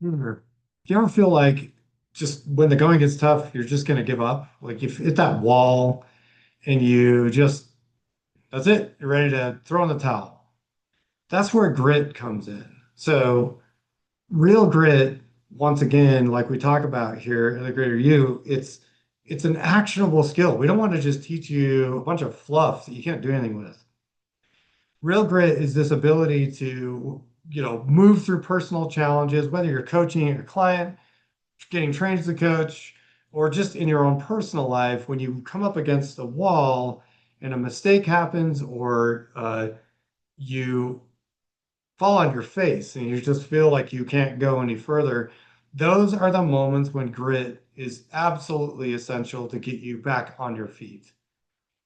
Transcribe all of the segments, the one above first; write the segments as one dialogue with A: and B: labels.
A: Sure. Do you ever feel like just when the going gets tough, you're just going to give up? Like you hit that wall and you just, that's it. You're ready to throw in the towel. That's where grit comes in. So real grit, once again, like we talk about here in the Greater You, it's an actionable skill. We don't want to just teach you a bunch of fluff that you can't do anything with. Real grit is this ability to, move through personal challenges, whether you're coaching a client, getting trained as a coach, or just in your own personal life, when you come up against a wall and a mistake happens, or you fall on your face and you just feel like you can't go any further, those are the moments when grit is absolutely essential to get you back on your feet.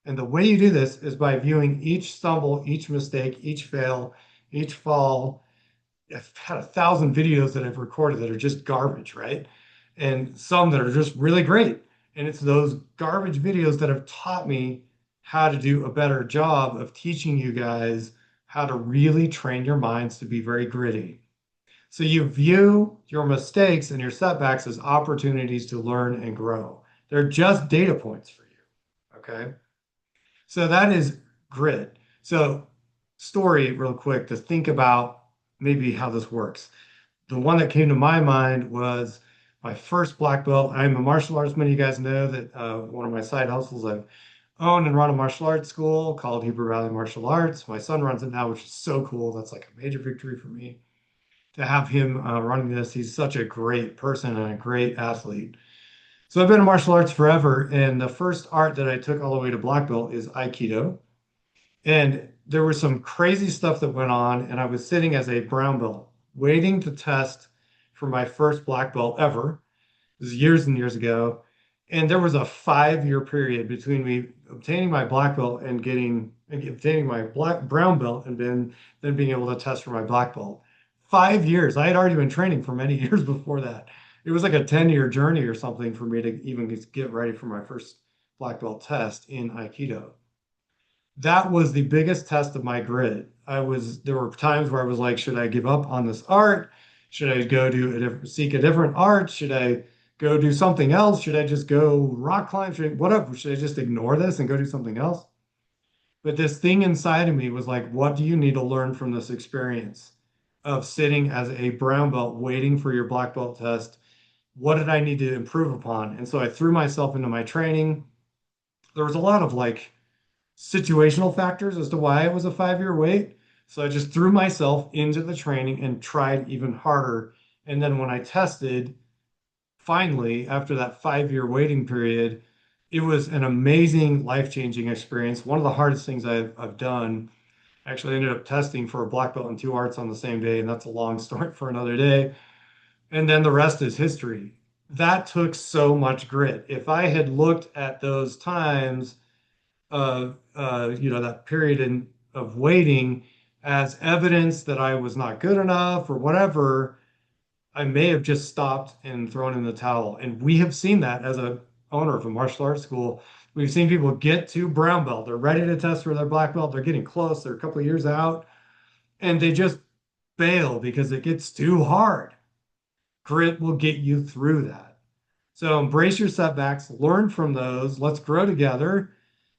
A: And the way you do this is by viewing each stumble, each mistake, each fail, each fall. I've had 1,000 videos that I've recorded that are just garbage, right? And some that are just really great. And it's those garbage videos that have taught me how to do a better job of teaching you guys how to really train your minds to be very gritty. So you view your mistakes and your setbacks as opportunities to learn and grow. They're just data points for you. Okay. So that is grit. So, story, real quick, to think about maybe how this works. The one that came to my mind was my first black belt. I'm a martial arts. Many of you guys know that one of my side hustles, I've owned and run a martial arts school called Hebrew Valley Martial Arts. My son runs it now, which is so cool. That's like a major victory for me to have him running this. He's such a great person and a great athlete. So I've been in martial arts forever, and the first art that I took all the way to black belt is Aikido. And there was some crazy stuff that went on, and I was sitting as a brown belt, waiting to test for my first black belt ever. This is years and years ago. And there was a 5 year period between me obtaining my black belt and obtaining my black brown belt and then being able to test for my black belt. 5 years. I had already been training for many years before that. It was like a 10-year journey or something for me to even get ready for my first black belt test in Aikido. That was the biggest test of my grit. There were times where I was like, should I give up on this art? Should I go seek a different art? Should I go do something else? Should I just go rock climb? Whatever. Should I just ignore this and go do something else? But this thing inside of me was like, what do you need to learn from this experience of sitting as a brown belt waiting for your black belt test? What did I need to improve upon? And so I threw myself into my training. There was a lot of like situational factors as to why it was a 5 year wait. So I just threw myself into the training and tried even harder. And then when I tested, finally, after that 5 year waiting period, it was an amazing life-changing experience. One of the hardest things I've done. Actually, I ended up testing for a black belt in two arts on the same day, and that's a long story for another day. And then the rest is history. That took so much grit. If I had looked at those times that period of waiting as evidence that I was not good enough or whatever, I may have just stopped and thrown in the towel. And we have seen that as a owner of a martial arts school. We've seen people get to brown belt. They're ready to test for their black belt. They're getting close. They're a couple of years out, and they just bail because it gets too hard. Grit will get you through that. So embrace your setbacks, learn from those. Let's grow together.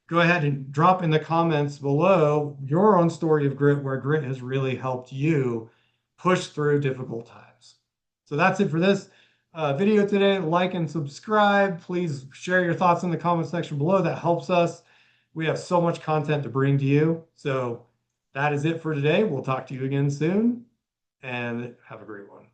A: Go ahead and drop in the comments below your own story of grit where grit has really helped you push through difficult times. So that's it for this video today. Like and subscribe. Please share your thoughts in the comment section below. That helps us. We have so much content to bring to you. So that is it for today. We'll talk to you again soon and have a great one.